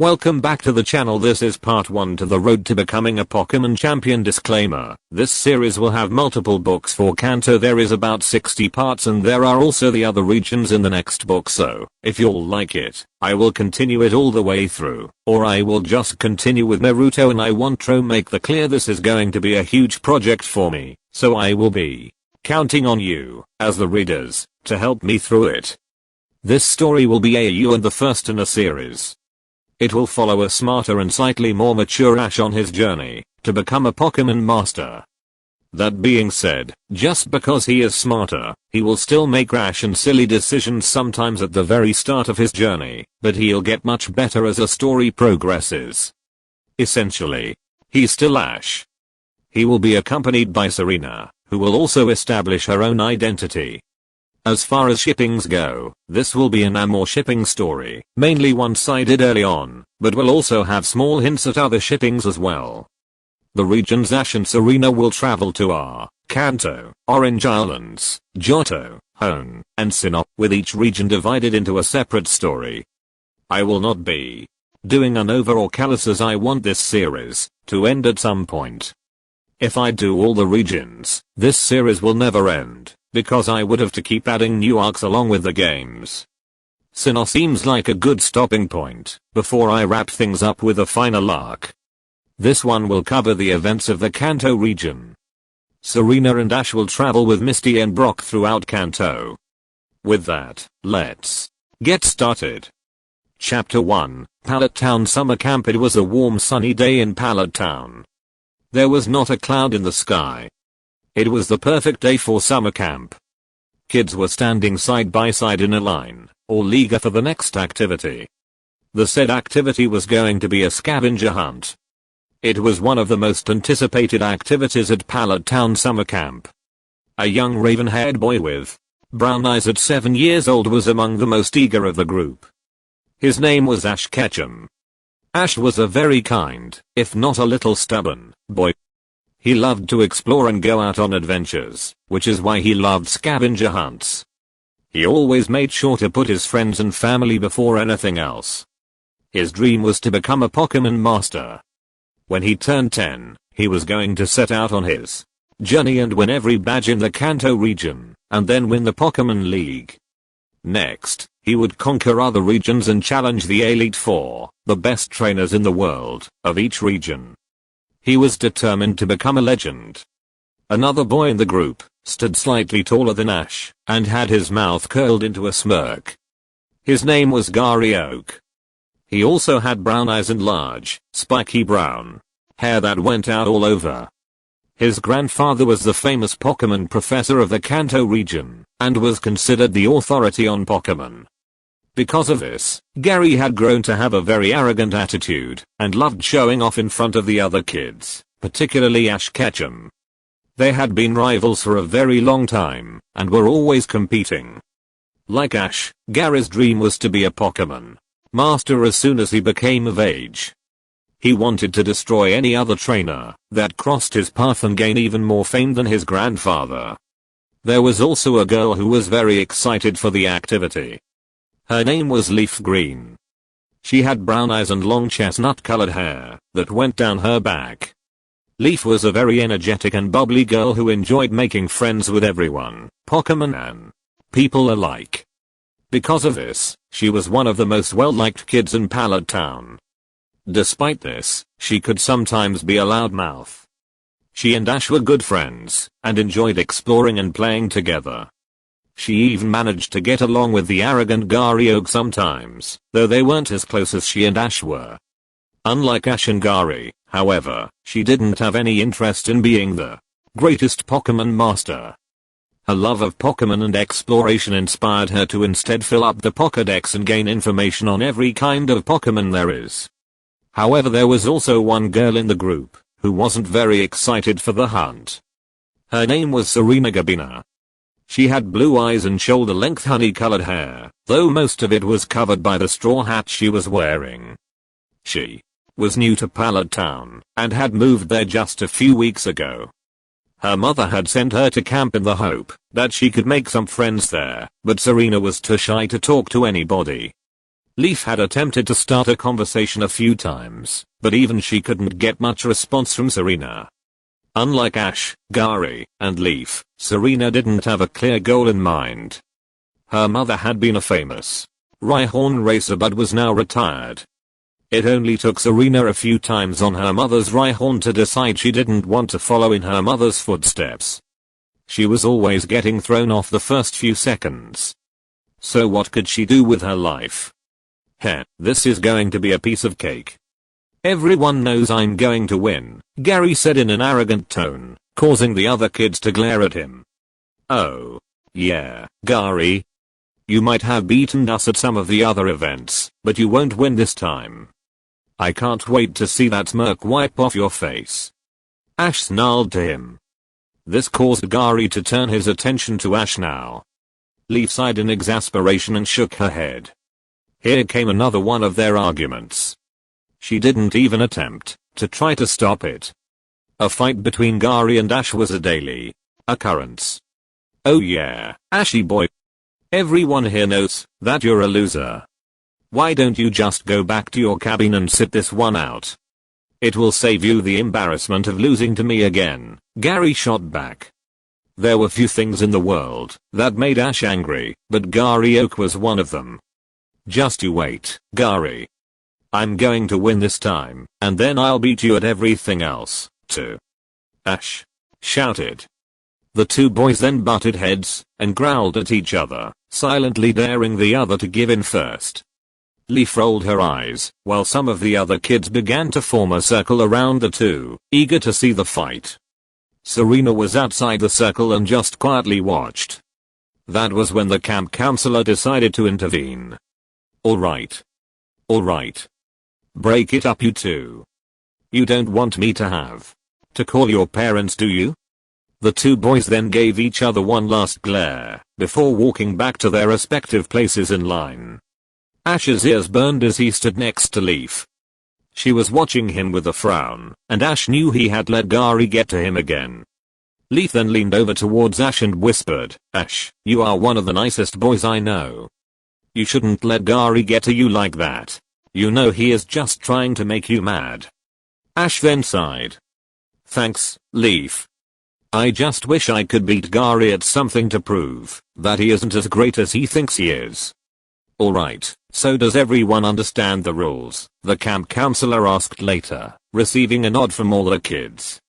Welcome back to the channel. This is part 1 to the road to becoming a Pokemon champion. Disclaimer: this series will have multiple books for Kanto. There is about 60 parts and there are also the other regions in the next book, so if you'll like it, I will continue it all the way through, or I will just continue with Naruto. And I want to make the clear this is going to be a huge project for me, so I will be counting on you, as the readers, to help me through it. This story will be AU and the first in a series. It will follow a smarter and slightly more mature Ash on his journey to become a Pokemon master. That being said, just because he is smarter, he will still make rash and silly decisions sometimes at the very start of his journey, but he'll get much better as the story progresses. Essentially, he's still Ash. He will be accompanied by Serena, who will also establish her own identity. As far as shippings go, this will be an Amor shipping story, mainly one-sided early on, but will also have small hints at other shippings as well. The regions Ash and Serena will travel to are Kanto, Orange Islands, Johto, Hoenn, and Sinnoh, with each region divided into a separate story. I will not be doing Unova or Kalos, as I want this series to end at some point. If I do all the regions, this series will never end, because I would have to keep adding new arcs along with the games. Sinnoh seems like a good stopping point before I wrap things up with a final arc. This one will cover the events of the Kanto region. Serena and Ash will travel with Misty and Brock throughout Kanto. With that, let's get started. Chapter 1, Pallet Town Summer Camp. It was a warm sunny day in Pallet Town. There was not a cloud in the sky. It was the perfect day for summer camp. Kids were standing side by side in a line, all eager for the next activity. The said activity was going to be a scavenger hunt. It was one of the most anticipated activities at Pallet Town Summer Camp. A young raven-haired boy with brown eyes at 7 years old was among the most eager of the group. His name was Ash Ketchum. Ash was a very kind, if not a little stubborn, boy. He loved to explore and go out on adventures, which is why he loved scavenger hunts. He always made sure to put his friends and family before anything else. His dream was to become a Pokemon master. When he turned 10, he was going to set out on his journey and win every badge in the Kanto region, and then win the Pokemon League. Next, he would conquer other regions and challenge the Elite Four, the best trainers in the world, of each region. He was determined to become a legend. Another boy in the group stood slightly taller than Ash and had his mouth curled into a smirk. His name was Gary Oak. He also had brown eyes and large, spiky brown hair that went out all over. His grandfather was the famous Pokemon professor of the Kanto region and was considered the authority on Pokemon. Because of this, Gary had grown to have a very arrogant attitude and loved showing off in front of the other kids, particularly Ash Ketchum. They had been rivals for a very long time and were always competing. Like Ash, Gary's dream was to be a Pokemon master as soon as he became of age. He wanted to destroy any other trainer that crossed his path and gain even more fame than his grandfather. There was also a girl who was very excited for the activity. Her name was Leaf Green. She had brown eyes and long chestnut-colored hair that went down her back. Leaf was a very energetic and bubbly girl who enjoyed making friends with everyone, Pokemon and people alike. Because of this, she was one of the most well-liked kids in Pallet Town. Despite this, she could sometimes be a loudmouth. She and Ash were good friends and enjoyed exploring and playing together. She even managed to get along with the arrogant Gary Oak sometimes, though they weren't as close as she and Ash were. Unlike Ash and Gary, however, she didn't have any interest in being the greatest Pokemon master. Her love of Pokemon and exploration inspired her to instead fill up the Pokédex and gain information on every kind of Pokemon there is. However, there was also one girl in the group who wasn't very excited for the hunt. Her name was Serena Gabina. She had blue eyes and shoulder-length honey-colored hair, though most of it was covered by the straw hat she was wearing. She was new to Pallet Town and had moved there just a few weeks ago. Her mother had sent her to camp in the hope that she could make some friends there, but Serena was too shy to talk to anybody. Leaf had attempted to start a conversation a few times, but even she couldn't get much response from Serena. Unlike Ash, Gary, and Leaf, Serena didn't have a clear goal in mind. Her mother had been a famous Rhyhorn racer but was now retired. It only took Serena a few times on her mother's Rhyhorn to decide she didn't want to follow in her mother's footsteps. She was always getting thrown off the first few seconds. So what could she do with her life? Heh, this is going to be a piece of cake. Everyone knows I'm going to win, Gary said in an arrogant tone, causing the other kids to glare at him. Oh. Yeah, Gary. You might have beaten us at some of the other events, but you won't win this time. I can't wait to see that smirk wipe off your face. Ash snarled to him. This caused Gary to turn his attention to Ash now. Leaf sighed in exasperation and shook her head. Here came another one of their arguments. She didn't even attempt to try to stop it. A fight between Gary and Ash was a daily occurrence. Oh yeah, Ashy boy. Everyone here knows that you're a loser. Why don't you just go back to your cabin and sit this one out? It will save you the embarrassment of losing to me again, Gary shot back. There were few things in the world that made Ash angry, but Gary Oak was one of them. Just you wait, Gary. I'm going to win this time, and then I'll beat you at everything else, too. Ash shouted. The two boys then butted heads and growled at each other, silently daring the other to give in first. Leaf rolled her eyes, while some of the other kids began to form a circle around the two, eager to see the fight. Serena was outside the circle and just quietly watched. That was when the camp counselor decided to intervene. Alright. Alright. Break it up you two. You don't want me to have to call your parents, do you? The two boys then gave each other one last glare, before walking back to their respective places in line. Ash's ears burned as he stood next to Leaf. She was watching him with a frown, and Ash knew he had let Gary get to him again. Leaf then leaned over towards Ash and whispered, Ash, you are one of the nicest boys I know. You shouldn't let Gary get to you like that. You know he is just trying to make you mad. Ash then sighed. Thanks, Leaf. I just wish I could beat Gary at something to prove that he isn't as great as he thinks he is. Alright, so does everyone understand the rules? The camp counselor asked later, receiving a nod from all the kids.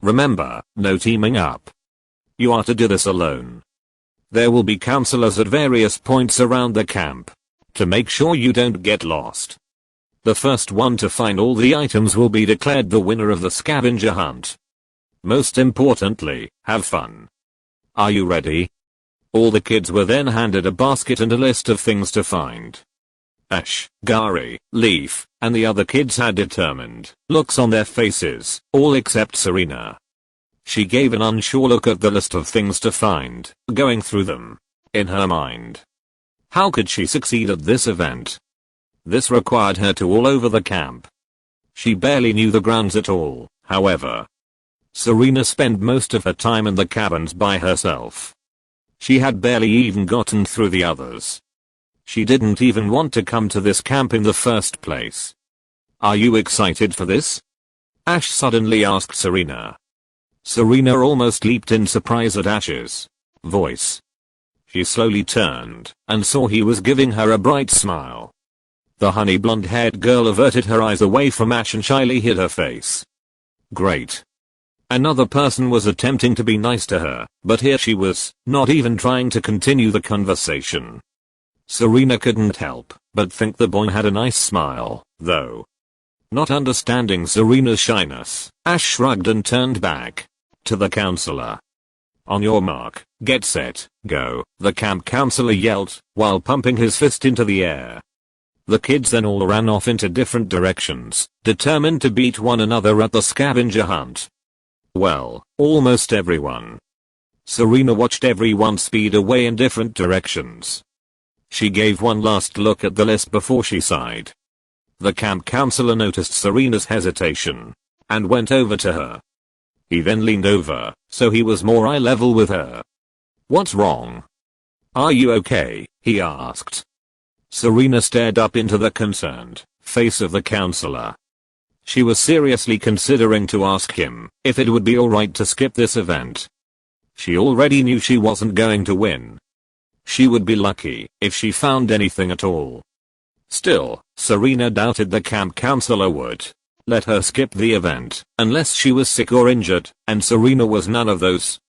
Remember, no teaming up. You are to do this alone. There will be counselors at various points around the camp to make sure you don't get lost. The first one to find all the items will be declared the winner of the scavenger hunt. Most importantly, have fun. Are you ready? All the kids were then handed a basket and a list of things to find. Ash, Gary, Leaf, and the other kids had determined looks on their faces, all except Serena. She gave an unsure look at the list of things to find, going through them. In her mind, how could she succeed at this event? This required her to all over the camp. She barely knew the grounds at all, however. Serena spent most of her time in the cabins by herself. She had barely even gotten through the others. She didn't even want to come to this camp in the first place. Are you excited for this? Ash suddenly asked Serena. Serena almost leaped in surprise at Ash's voice. She slowly turned and saw he was giving her a bright smile. The honey blonde-haired girl averted her eyes away from Ash and shyly hid her face. Great. Another person was attempting to be nice to her, but here she was, not even trying to continue the conversation. Serena couldn't help but think the boy had a nice smile, though. Not understanding Serena's shyness, Ash shrugged and turned back to the counselor. On your mark, get set, go, the camp counselor yelled, while pumping his fist into the air. The kids then all ran off into different directions, determined to beat one another at the scavenger hunt. Well, almost everyone. Serena watched everyone speed away in different directions. She gave one last look at the list before she sighed. The camp counselor noticed Serena's hesitation and went over to her. He then leaned over, so he was more eye level with her. What's wrong? Are you okay? He asked. Serena stared up into the concerned face of the counselor. She was seriously considering to ask him if it would be alright to skip this event. She already knew she wasn't going to win. She would be lucky if she found anything at all. Still, Serena doubted the camp counselor would let her skip the event unless she was sick or injured, and Serena was none of those.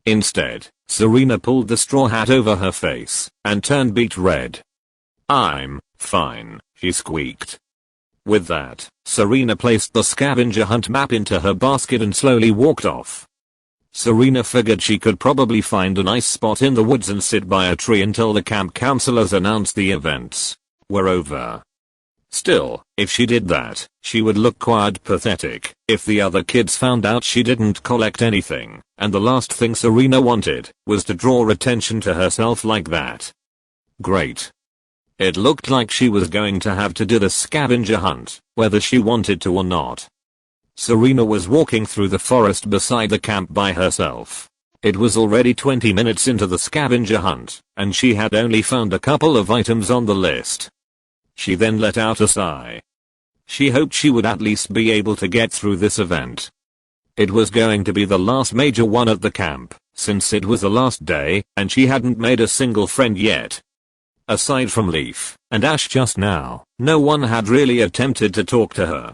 Instead, Serena pulled the straw hat over her face and turned beet red. "I'm fine," she squeaked. With that, Serena placed the scavenger hunt map into her basket and slowly walked off. Serena figured she could probably find a nice spot in the woods and sit by a tree until the camp counselors announced the events were over. Still, if she did that, she would look quite pathetic if the other kids found out she didn't collect anything, and the last thing Serena wanted was to draw attention to herself like that. Great. It looked like she was going to have to do the scavenger hunt, whether she wanted to or not. Serena was walking through the forest beside the camp by herself. It was already 20 minutes into the scavenger hunt, and she had only found a couple of items on the list. She then let out a sigh. She hoped she would at least be able to get through this event. It was going to be the last major one at the camp, since it was the last day, and she hadn't made a single friend yet. Aside from Leaf and Ash just now, no one had really attempted to talk to her.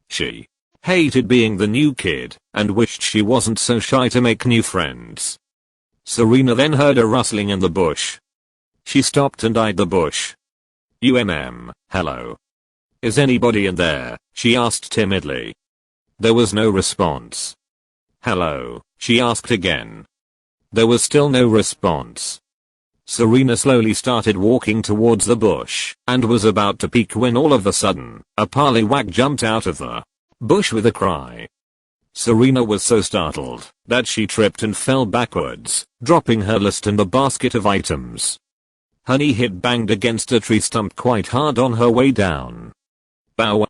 She hated being the new kid, and wished she wasn't so shy to make new friends. Serena then heard a rustling in the bush. She stopped and eyed the bush. Hello. Is anybody in there? She asked timidly. There was no response. Hello, she asked again. There was still no response. Serena slowly started walking towards the bush, and was about to peek when all of a sudden, a Poliwag jumped out of the bush with a cry. Serena was so startled that she tripped and fell backwards, dropping her list and the basket of items. Honey hit banged against a tree stump quite hard on her way down. Bow!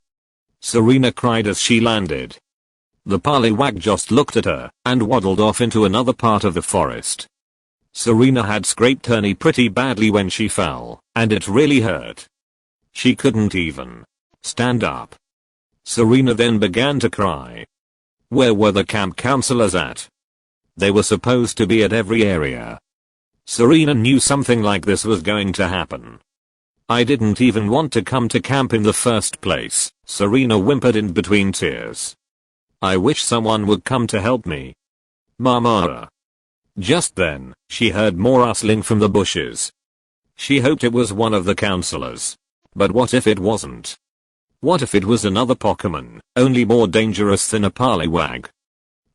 Serena cried as she landed. The Poliwag just looked at her and waddled off into another part of the forest. Serena had scraped her knee pretty badly when she fell, and it really hurt. She couldn't even stand up. Serena then began to cry. Where were the camp counselors at? They were supposed to be at every area. Serena knew something like this was going to happen. I didn't even want to come to camp in the first place, Serena whimpered in between tears. I wish someone would come to help me. Mama. Just then, she heard more rustling from the bushes. She hoped it was one of the counselors. But what if it wasn't? What if it was another Pokemon, only more dangerous than a Poliwag?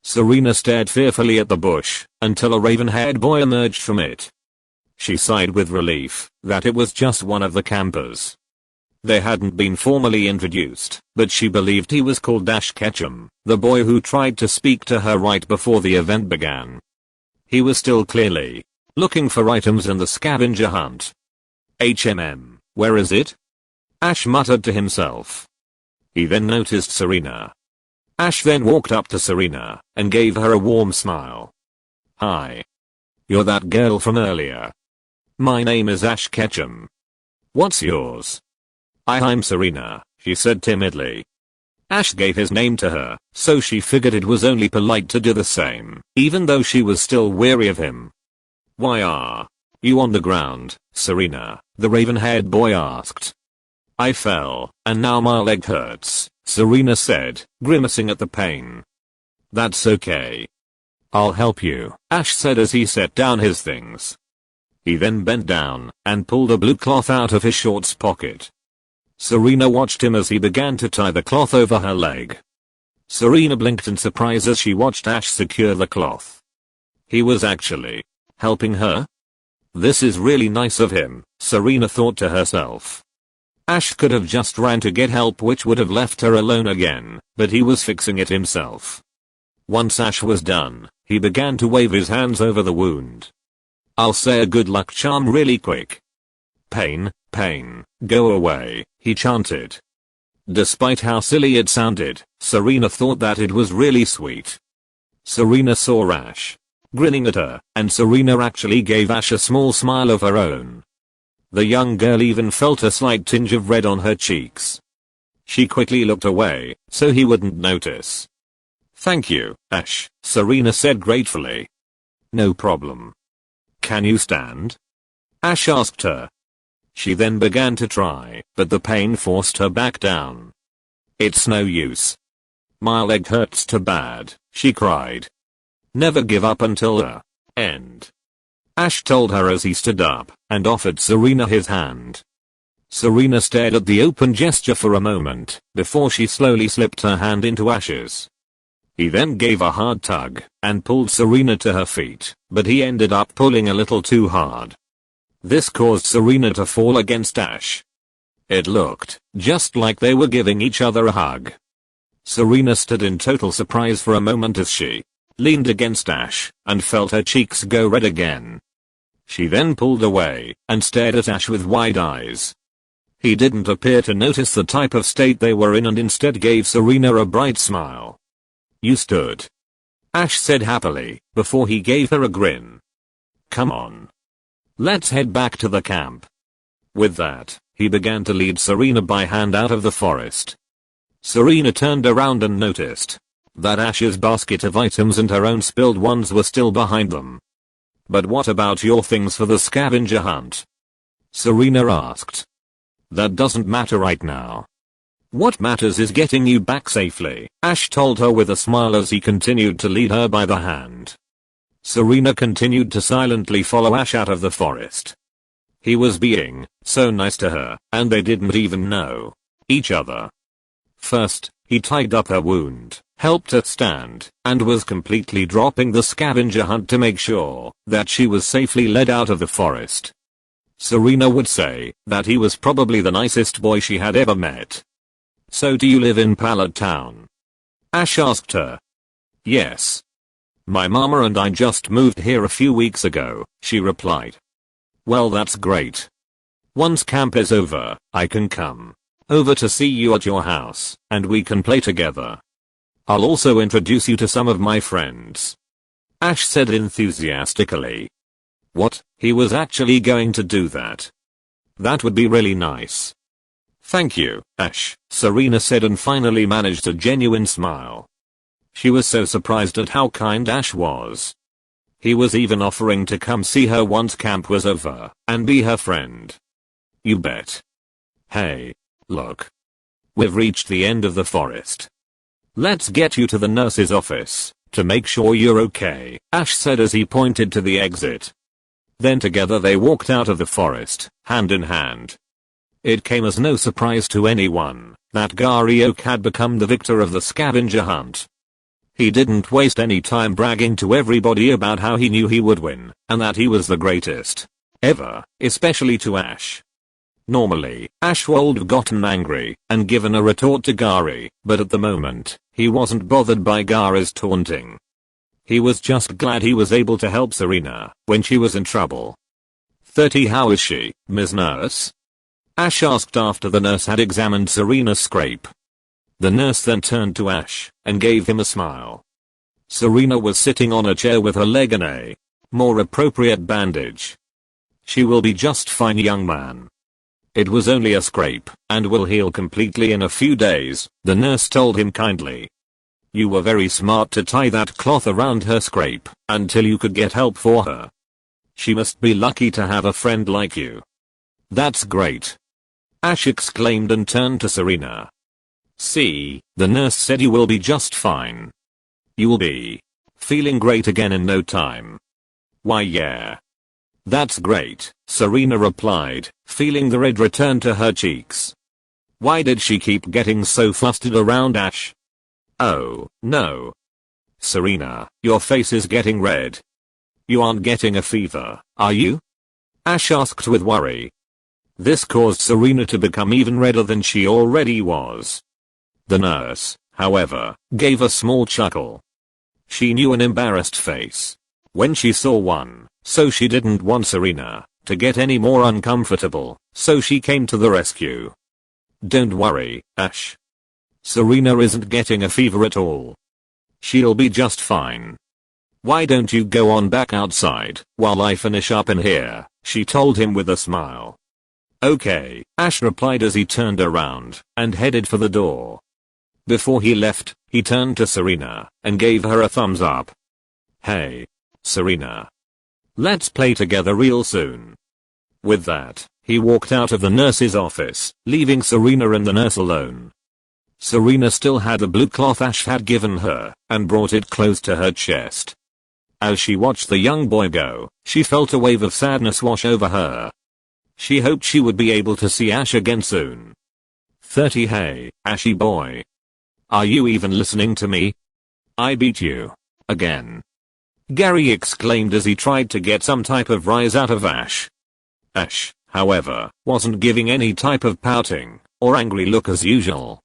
Serena stared fearfully at the bush, until a raven-haired boy emerged from it. She sighed with relief that it was just one of the campers. They hadn't been formally introduced, but she believed he was called Ash Ketchum, the boy who tried to speak to her right before the event began. He was still clearly looking for items in the scavenger hunt. Where is it? Ash muttered to himself. He then noticed Serena. Ash then walked up to Serena and gave her a warm smile. Hi. You're that girl from earlier. My name is Ash Ketchum. What's yours? I'm Serena, she said timidly. Ash gave his name to her, so she figured it was only polite to do the same, even though she was still wary of him. Why are you on the ground, Serena? The raven-haired boy asked. I fell, and now my leg hurts, Serena said, grimacing at the pain. That's okay. I'll help you, Ash said as he set down his things. He then bent down and pulled a blue cloth out of his shorts pocket. Serena watched him as he began to tie the cloth over her leg. Serena blinked in surprise as she watched Ash secure the cloth. He was actually helping her? This is really nice of him, Serena thought to herself. Ash could have just ran to get help, which would have left her alone again, but he was fixing it himself. Once Ash was done, he began to wave his hands over the wound. I'll say a good luck charm really quick. Pain, pain, go away, he chanted. Despite how silly it sounded, Serena thought that it was really sweet. Serena saw Ash grinning at her, and Serena actually gave Ash a small smile of her own. The young girl even felt a slight tinge of red on her cheeks. She quickly looked away, so he wouldn't notice. "Thank you, Ash," Serena said gratefully. "No problem. Can you stand?" Ash asked her. She then began to try, but the pain forced her back down. "It's no use. My leg hurts too bad," she cried. "Never give up until the end," Ash told her as he stood up and offered Serena his hand. Serena stared at the open gesture for a moment before she slowly slipped her hand into Ash's. He then gave a hard tug and pulled Serena to her feet, but he ended up pulling a little too hard. This caused Serena to fall against Ash. It looked just like they were giving each other a hug. Serena stood in total surprise for a moment as she leaned against Ash and felt her cheeks go red again. She then pulled away and stared at Ash with wide eyes. He didn't appear to notice the type of state they were in and instead gave Serena a bright smile. "You stood," Ash said happily, before he gave her a grin. "Come on. Let's head back to the camp." With that, he began to lead Serena by hand out of the forest. Serena turned around and noticed that Ash's basket of items and her own spilled ones were still behind them. "But what about your things for the scavenger hunt?" Serena asked. "That doesn't matter right now. What matters is getting you back safely," Ash told her with a smile as he continued to lead her by the hand. Serena continued to silently follow Ash out of the forest. He was being so nice to her, and they didn't even know each other. First, he tied up her wound, helped her stand, and was completely dropping the scavenger hunt to make sure that she was safely led out of the forest. Serena would say that he was probably the nicest boy she had ever met. "So do you live in Pallet Town?" Ash asked her. "Yes. My mama and I just moved here a few weeks ago," she replied. "Well, that's great. Once camp is over, I can come over to see you at your house, and we can play together. I'll also introduce you to some of my friends," Ash said enthusiastically. What, he was actually going to do that? That would be really nice. "Thank you, Ash," Serena said and finally managed a genuine smile. She was so surprised at how kind Ash was. He was even offering to come see her once camp was over and be her friend. "You bet. Hey, look. We've reached the end of the forest. Let's get you to the nurse's office to make sure you're okay," Ash said as he pointed to the exit. Then together they walked out of the forest, hand in hand. It came as no surprise to anyone that Gary Oak had become the victor of the scavenger hunt. He didn't waste any time bragging to everybody about how he knew he would win, and that he was the greatest ever, especially to Ash. Normally, Ash would have gotten angry and given a retort to Gary, but at the moment, he wasn't bothered by Gary's taunting. He was just glad he was able to help Serena when she was in trouble. 30 How is she, Ms. Nurse?" Ash asked after the nurse had examined Serena's scrape. The nurse then turned to Ash and gave him a smile. Serena was sitting on a chair with her leg in a more appropriate bandage. "She will be just fine, young man. It was only a scrape and will heal completely in a few days," the nurse told him kindly. "You were very smart to tie that cloth around her scrape until you could get help for her. She must be lucky to have a friend like you." "That's great," Ash exclaimed and turned to Serena. "See, the nurse said you will be just fine. You'll be feeling great again in no time." "Why, yeah. That's great," Serena replied, feeling the red return to her cheeks. Why did she keep getting so flustered around Ash? "Oh, no. Serena, your face is getting red. You aren't getting a fever, are you?" Ash asked with worry. This caused Serena to become even redder than she already was. The nurse, however, gave a small chuckle. She knew an embarrassed face when she saw one, so she didn't want Serena to get any more uncomfortable, so she came to the rescue. "Don't worry, Ash. Serena isn't getting a fever at all. She'll be just fine. Why don't you go on back outside while I finish up in here?" she told him with a smile. Okay, Ash replied as he turned around and headed for the door. Before he left, he turned to Serena and gave her a thumbs up. Hey, Serena. Let's play together real soon. With that, he walked out of the nurse's office, leaving Serena and the nurse alone. Serena still had the blue cloth Ash had given her and brought it close to her chest. As she watched the young boy go, she felt a wave of sadness wash over her. She hoped she would be able to see Ash again soon. 30 Hey, Ashy boy. Are you even listening to me? I beat you. Again. Gary exclaimed as he tried to get some type of rise out of Ash. Ash, however, wasn't giving any type of pouting or angry look as usual.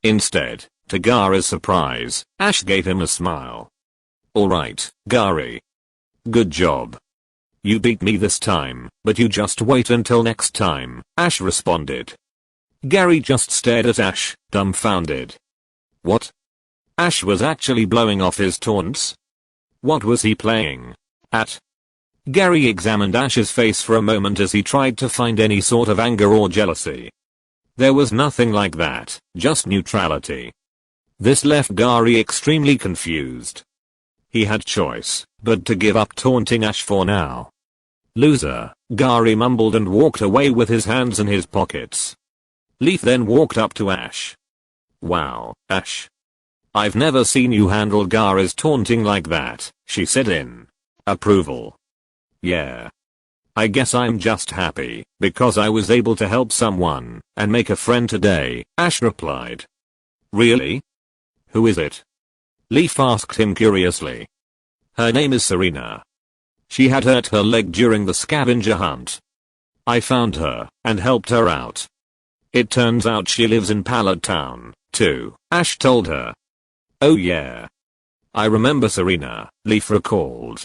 Instead, to Gary's surprise, Ash gave him a smile. Alright, Gary. Good job. You beat me this time, but you just wait until next time, Ash responded. Gary just stared at Ash, dumbfounded. What? Ash was actually blowing off his taunts? What was he playing at? Gary examined Ash's face for a moment as he tried to find any sort of anger or jealousy. There was nothing like that, just neutrality. This left Gary extremely confused. He had choice, but to give up taunting Ash for now. Loser, Gary mumbled and walked away with his hands in his pockets. Leaf then walked up to Ash. Wow, Ash. I've never seen you handle Gary's taunting like that, she said in approval. Yeah. I guess I'm just happy because I was able to help someone and make a friend today, Ash replied. Really? Who is it? Leaf asked him curiously. Her name is Serena. She had hurt her leg during the scavenger hunt. I found her and helped her out. It turns out she lives in Pallet Town, too, Ash told her. Oh yeah. I remember Serena, Leaf recalled.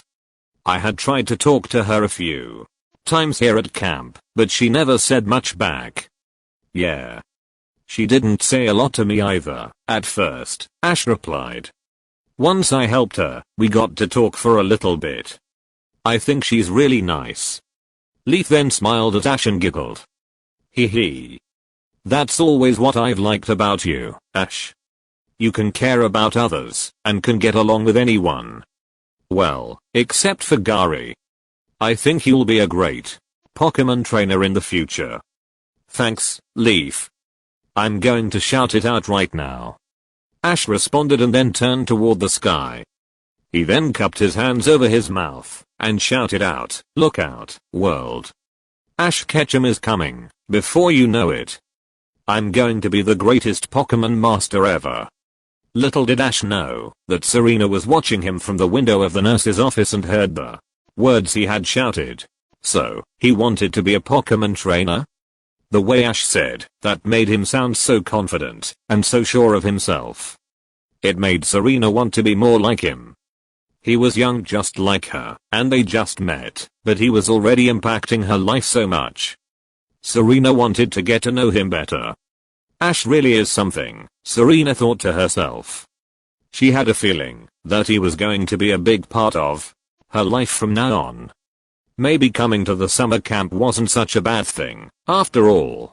I had tried to talk to her a few times here at camp, but she never said much back. Yeah. She didn't say a lot to me either, at first, Ash replied. Once I helped her, we got to talk for a little bit. I think she's really nice. Leaf then smiled at Ash and giggled. Hee hee. That's always what I've liked about you, Ash. You can care about others, and can get along with anyone. Well, except for Gary. I think you'll be a great Pokemon trainer in the future. Thanks, Leaf. I'm going to shout it out right now. Ash responded and then turned toward the sky. He then cupped his hands over his mouth and shouted out, "Look out, world. Ash Ketchum is coming, before you know it. I'm going to be the greatest Pokemon master ever." Little did Ash know that Serena was watching him from the window of the nurse's office and heard the words he had shouted. So, he wanted to be a Pokemon trainer? The way Ash said that made him sound so confident and so sure of himself. It made Serena want to be more like him. He was young just like her, and they just met, but he was already impacting her life so much. Serena wanted to get to know him better. Ash really is something, Serena thought to herself. She had a feeling that he was going to be a big part of her life from now on. Maybe coming to the summer camp wasn't such a bad thing, after all.